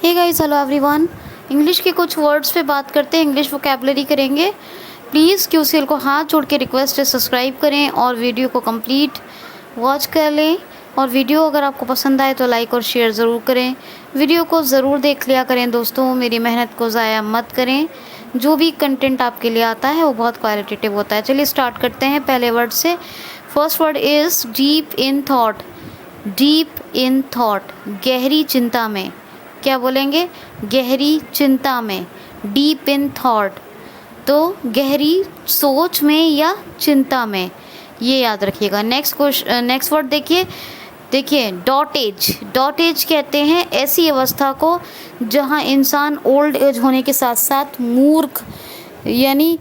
हे guys, hello everyone. English के कुछ words पे बात करते हैं, इंग्लिश वोकैबुलरी करेंगे। प्लीज़ क्यूसीएल को हाथ जोड़ के रिक्वेस्ट है, सब्सक्राइब करें और वीडियो को कंप्लीट वॉच कर लें। और वीडियो अगर आपको पसंद आए तो लाइक और शेयर ज़रूर करें। वीडियो को ज़रूर देख लिया करें दोस्तों, मेरी मेहनत को ज़ाया मत करें। जो भी कंटेंट आपके लिए आता है वो बहुत क्वालिटेटिव होता है। चलिए स्टार्ट करते हैं पहले वर्ड से। First word is deep in thought. Deep in thought, गहरी चिंता में। क्या बोलेंगे? गहरी चिंता में, डीप इन थॉट। तो गहरी सोच में या चिंता में, ये याद रखिएगा। नेक्स्ट वर्ड देखिए डॉटेज। डॉटेज कहते हैं ऐसी अवस्था को जहाँ इंसान ओल्ड एज होने के साथ साथ मूर्ख यानी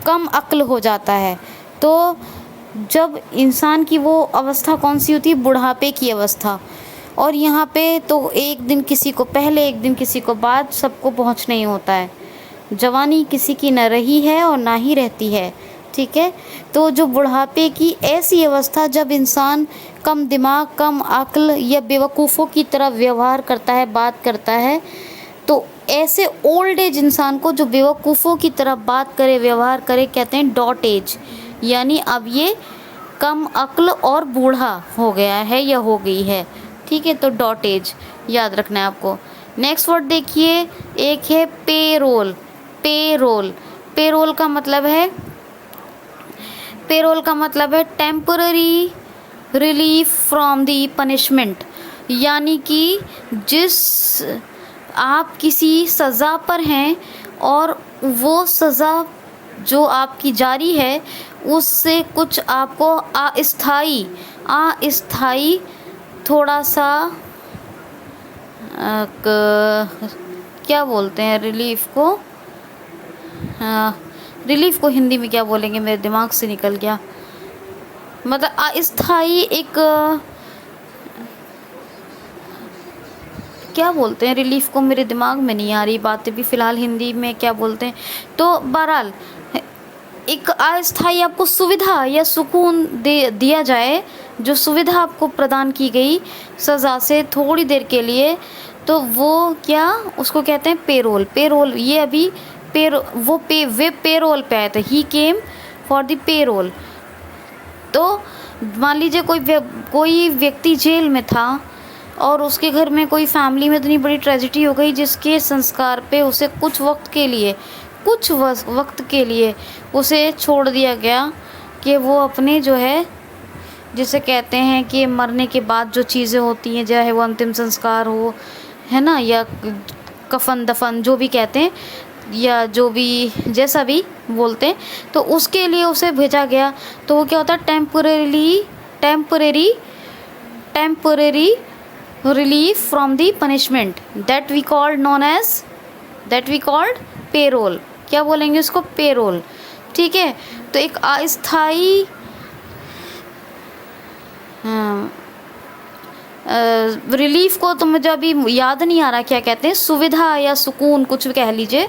कम अक्ल हो जाता है। तो जब इंसान की वो अवस्था कौन सी होती है? बुढ़ापे की अवस्था। और यहाँ पे तो एक दिन किसी को पहले एक दिन किसी को बाद सबको पहुँचना ही होता है। जवानी किसी की न रही है और ना ही रहती है, ठीक है। तो जो बुढ़ापे की ऐसी अवस्था जब इंसान कम दिमाग, कम अक्ल या बेवकूफ़ों की तरह व्यवहार करता है, बात करता है, तो ऐसे ओल्ड एज इंसान को जो बेवकूफ़ों की तरह बात करे, व्यवहार करे, कहते हैं डॉट एज। यानी अब ये कम अक्ल और बूढ़ा हो गया है या हो गई है, ठीक है। तो डॉट एज याद रखना है आपको। नेक्स्ट वर्ड देखिए, एक है पेरोल। पेरोल, पेरोल का मतलब है temporary relief from the punishment. यानी कि जिस आप किसी सज़ा पर हैं और वो सज़ा जो आपकी जारी है उससे कुछ आपको अस्थाई थोड़ा सा क्या बोलते हैं रिलीफ को? रिलीफ को हिंदी में क्या बोलेंगे? मेरे दिमाग से निकल गया। मतलब अस्थाई एक क्या बोलते हैं रिलीफ को? मेरे दिमाग में नहीं आ रही बातें भी फ़िलहाल हिंदी में क्या बोलते हैं। तो बहरहाल एक अस्थाई आपको सुविधा या सुकून दिया जाए, जो सुविधा आपको प्रदान की गई सज़ा से थोड़ी देर के लिए, तो वो क्या उसको कहते हैं? पेरोल। पेरोल ये अभी वे पेरोल पे आए थे। ही केम फॉर द पेरोल। तो मान लीजिए कोई व्यक्ति जेल में था और उसके घर में कोई फैमिली में इतनी बड़ी ट्रेजेडी हो गई जिसके संस्कार पे उसे कुछ वक्त के लिए उसे छोड़ दिया गया कि वो अपने जो है, जिसे कहते हैं कि मरने के बाद जो चीज़ें होती हैं, चाहे वो अंतिम संस्कार हो, है ना, या कफन दफन जो भी कहते हैं, या जो भी जैसा भी बोलते हैं, तो उसके लिए उसे भेजा गया। तो वो क्या होता है? Temporary relief from the punishment that we called parole. क्या बोलेंगे उसको? पेरोल, ठीक है। तो एक अस्थाई रिलीफ को तो मुझे अभी याद नहीं आ रहा क्या कहते हैं, सुविधा या सुकून कुछ भी कह लीजिए,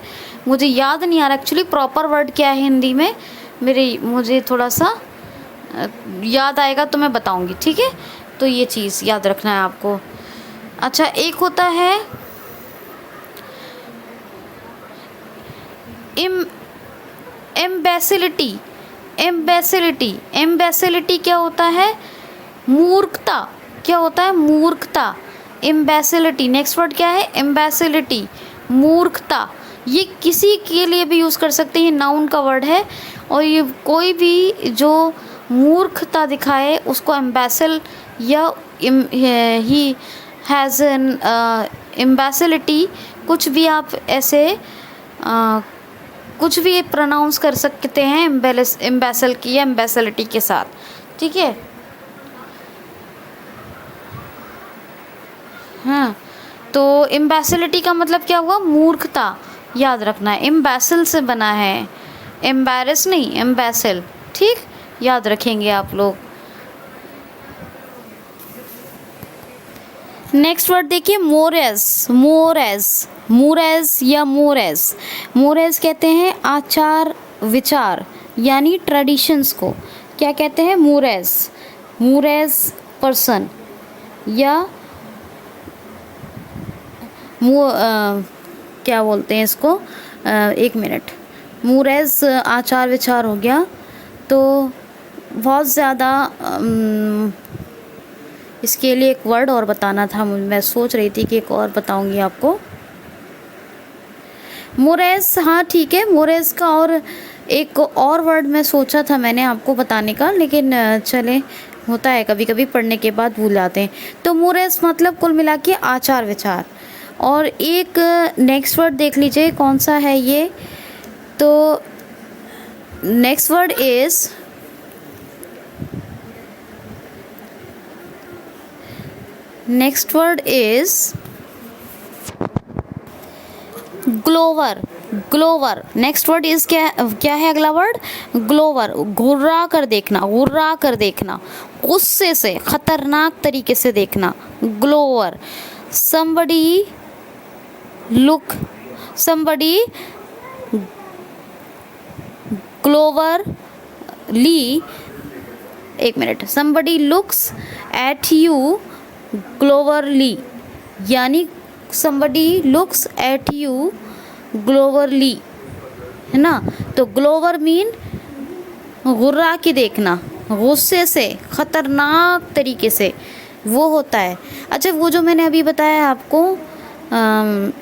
मुझे याद नहीं आ रहा एक्चुअली प्रॉपर वर्ड क्या है हिंदी में। मुझे थोड़ा सा याद आएगा तो मैं बताऊंगी, ठीक है। तो ये चीज़ याद रखना है आपको। अच्छा, एक होता है एम्बेसिलिटी। एम्बेसिलिटी क्या होता है? मूर्खता। क्या होता है? मूर्खता। एम्बेसिलिटी। नेक्स्ट वर्ड क्या है? एम्बेसिलिटी, मूर्खता। ये किसी के लिए भी यूज़ कर सकते हैं, ये नाउन का वर्ड है। और ये कोई भी जो मूर्खता दिखाए उसको एम्बेसिल या ही हैज़ एन एम्बेसिलिटी, कुछ भी आप ऐसे कुछ भी प्रोनाउंस कर सकते हैं एम्बेसल की या एम्बेसिलिटी के साथ, ठीक है। हाँ, तो एम्बेसिलिटी का मतलब क्या हुआ? मूर्खता। याद रखना है, एम्बेसिल से बना है, एम्बैरेस नहीं, एम्बेसिल, ठीक। याद रखेंगे आप लोग। नेक्स्ट वर्ड देखिए, मोरेस। या मोरेस कहते हैं आचार विचार यानी ट्रेडिशंस को। क्या कहते हैं? मोरेस पर्सन या क्या बोलते हैं इसको, 1 मिनट, मूरेस आचार विचार हो गया। तो बहुत ज़्यादा इसके लिए एक वर्ड और बताना था, मैं सोच रही थी कि एक और बताऊंगी आपको। मोरेस, हाँ ठीक है, मोरेस का और एक और वर्ड मैं सोचा था मैंने आपको बताने का, लेकिन चले, होता है कभी कभी पढ़ने के बाद भूल जाते हैं। तो मोरेस मतलब कुल मिला के आचार विचार। और एक नेक्स्ट वर्ड देख लीजिए कौन सा है ये। तो next word is glower. Glower next word is क्या है अगला वर्ड? ग्लोवर। घुर्रा कर देखना, घुर्रा कर देखना, गुस्से से, खतरनाक तरीके से देखना, glower. somebody look, somebody gloverly, 1 minute, somebody looks at you gloverly, यानी somebody looks at you gloverly, है ना। तो ग्लोवर मीन गुर्रा के देखना, गुस्से से, खतरनाक तरीके से, वो होता है। अच्छा, वो जो मैंने अभी बताया आपको,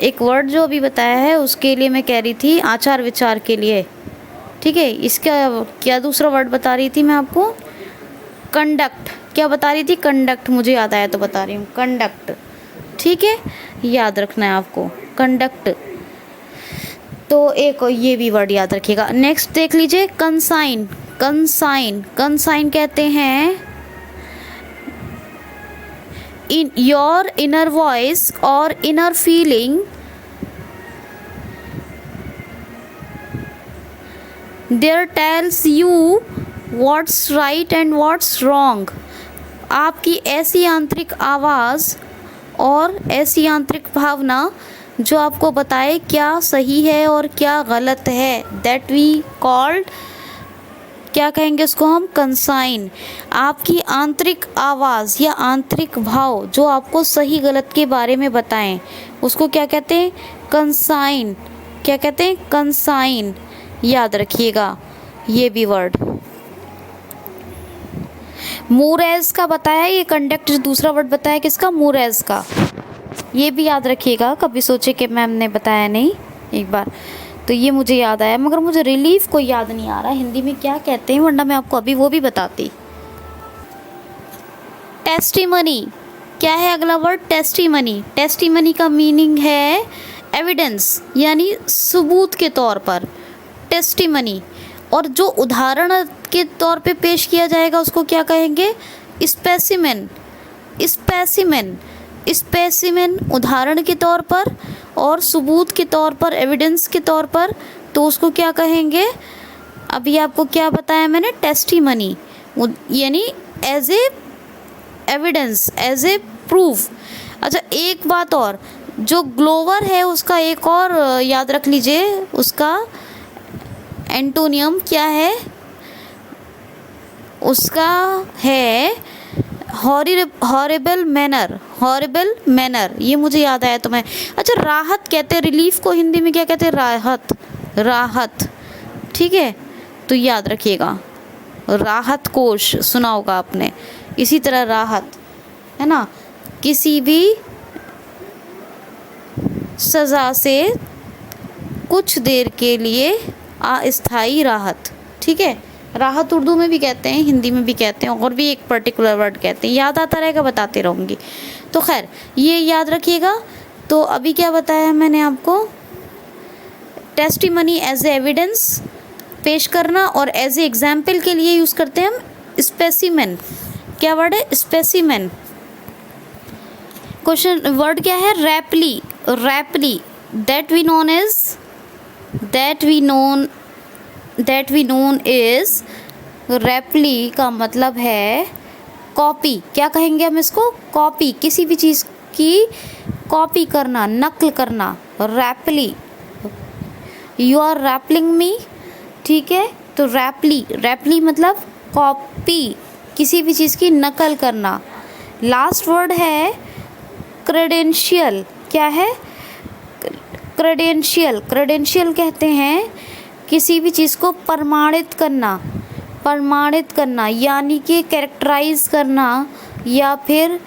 एक वर्ड जो अभी बताया है उसके लिए मैं कह रही थी आचार विचार के लिए, ठीक है। इसका क्या दूसरा वर्ड बता रही थी मैं आपको? कंडक्ट। क्या बता रही थी? कंडक्ट। मुझे याद आया तो बता रही हूँ, कंडक्ट, ठीक है, याद रखना है आपको, कंडक्ट। तो एक ये भी वर्ड याद रखिएगा। नेक्स्ट देख लीजिए, कंसाइन। कंसाइन, कंसाइन कहते हैं in your inner voice or inner feeling there tells you what's right and what's wrong। आपकी ऐसी आंतरिक आवाज़ और ऐसी आंतरिक भावना जो आपको बताए क्या सही है और क्या गलत है, that we called, क्या कहेंगे उसको हम? कंसाइन। आपकी आंतरिक आवाज़ या आंतरिक भाव जो आपको सही गलत के बारे में बताएं, उसको क्या कहते हैं? कंसाइन। क्या कहते हैं? कंसाइन। याद रखिएगा ये भी वर्ड। मूरेज का बताया, ये कंडक्ट दूसरा वर्ड बताया किसका? मूरेज का। ये भी याद रखिएगा, कभी सोचे कि मैम ने बताया नहीं, एक बार तो ये मुझे याद आया, मगर मुझे रिलीफ को याद नहीं आ रहा हिंदी में क्या कहते हैं, वरना मैं आपको अभी वो भी बताती। टेस्टिमनी। क्या है अगला वर्ड? टेस्टिमनी। टेस्टिमनी का मीनिंग है एविडेंस, यानी सबूत के तौर पर, टेस्टिमनी। और जो उदाहरण के तौर पे पेश किया जाएगा उसको क्या कहेंगे? स्पेसिमेन। स्पेसिमेन, स्पेसिमेन उदाहरण के तौर पर और सबूत के तौर पर, एविडेंस के तौर पर, तो उसको क्या कहेंगे? अभी आपको क्या बताया मैंने? टेस्टिमनी, यानी as a evidence, as a proof. अच्छा, एक बात और, जो ग्लोवर है उसका एक और याद रख लीजिए, उसका एंटोनियम क्या है? उसका है हॉरिबल मैनर। हॉरिबल मैनर, ये मुझे याद आया तो मैं। अच्छा, राहत कहते हैं, रिलीफ को हिंदी में क्या कहते हैं? राहत। राहत, ठीक है, तो याद रखिएगा। राहत कोश सुना होगा आपने, इसी तरह राहत, है ना, किसी भी सज़ा से कुछ देर के लिए अस्थायी राहत, ठीक है। राहत उर्दू में भी कहते हैं, हिंदी में भी कहते हैं, और भी एक पर्टिकुलर वर्ड कहते हैं, याद आता रहेगा बताते रहूँगी। तो खैर ये याद रखिएगा। तो अभी क्या बताया मैंने आपको? टेस्टिमनी एज ए एविडेंस पेश करना, और एज ए एग्जाम्पल के लिए यूज़ करते हैं हम स्पेसिमेन। क्या वर्ड है? स्पेसिमेन। क्वेश्चन वर्ड क्या है? रैपली। रैपली, दैट वी नोन इज, रैपली का मतलब है कॉपी। क्या कहेंगे हम इसको? कॉपी, किसी भी चीज़ की कॉपी करना, नकल करना, रैपली। यू आर रैपलिंग मी, ठीक है। तो रैपली, रैपली मतलब कॉपी, किसी भी चीज़ की नकल करना। लास्ट वर्ड है क्रेडेंशियल। क्या है? क्रेडेंशियल, क्रेडेंशियल कहते हैं किसी भी चीज़ को प्रमाणित करना, प्रमाणित करना यानी कि कैरेक्टराइज करना या फिर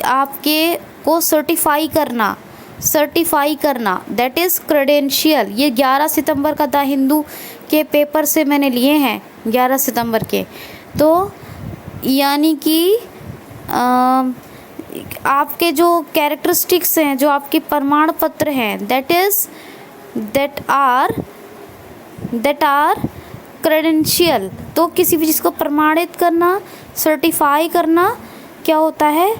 आपके को सर्टिफाई करना, सर्टिफाई करना, दैट इज़ क्रेडेंशियल। ये 11 सितंबर का द हिंदू के पेपर से मैंने लिए हैं, 11 सितंबर के। तो यानी कि आपके जो कैरेक्टरिस्टिक्स हैं, जो आपके प्रमाण पत्र हैं, दैट आर क्रेडेंशियल। तो किसी भी चीज़ को प्रमाणित करना, सर्टिफाई करना क्या होता है,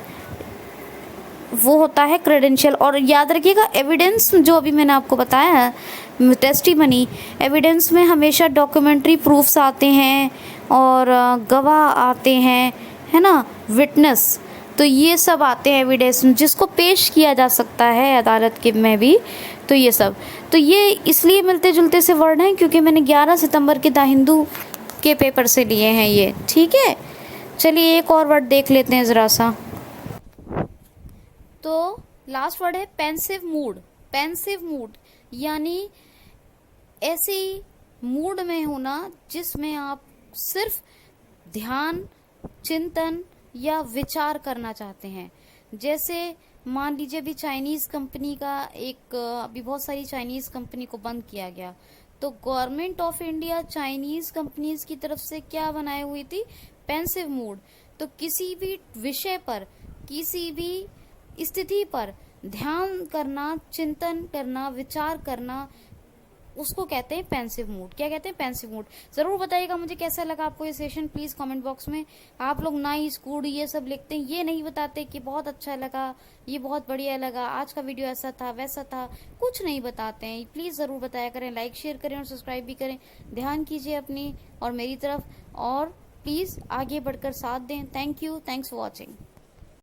वो होता है क्रेडेंशियल। और याद रखिएगा एविडेंस, जो अभी मैंने आपको बताया है टेस्टिमनी, एविडेंस में हमेशा डॉक्यूमेंट्री प्रूफ्स आते हैं और गवाह आते हैं, है ना, विटनेस, तो ये सब आते हैं एविडेंस जिसको पेश किया जा सकता है अदालत के में भी। तो ये सब, तो ये इसलिए मिलते जुलते से वर्ड हैं क्योंकि मैंने 11 सितंबर के द हिंदू के पेपर से लिए हैं ये, ठीक है। चलिए एक और वर्ड देख लेते हैं ज़रा सा। तो लास्ट वर्ड है पेंसिव मूड। पेंसिव मूड यानी ऐसी मूड में होना जिसमें आप सिर्फ ध्यान, चिंतन या विचार करना चाहते हैं। जैसे मान लीजिए अभी चाइनीज कंपनी का अभी बहुत सारी चाइनीज कंपनी को बंद किया गया, तो government of India Chinese companies की तरफ से क्या बनाई हुई थी, पेंसिव मूड। तो किसी भी विषय पर, किसी भी स्थिति पर ध्यान करना, चिंतन करना, विचार करना, उसको कहते हैं पेंसिव मूड। क्या कहते हैं, पेंसिव मूड। जरूर बताइएगा मुझे कैसा लगा आपको ये सेशन, प्लीज कमेंट बॉक्स में। आप लोग नाइस, गुड ये सब लिखते हैं, ये नहीं बताते कि बहुत अच्छा लगा, ये बहुत बढ़िया लगा, आज का वीडियो ऐसा था वैसा था, कुछ नहीं बताते हैं। प्लीज जरूर बताया करें, लाइक शेयर करें और सब्सक्राइब भी करें। ध्यान कीजिए अपनी और मेरी तरफ, और प्लीज आगे बढ़कर साथ दें। Thank you, thanks for watching.